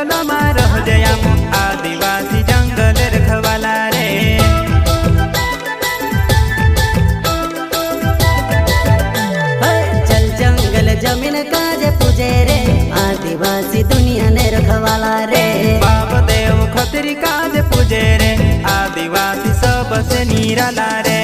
जंगल में रह जया आदिवासी जंगल रखवाला रे। चल जंगल जमीन काज पूजे रे आदिवासी दुनिया ने रखवाला रे। बाप देव खतरी काज पूजे रे आदिवासी सबसे निराला रे।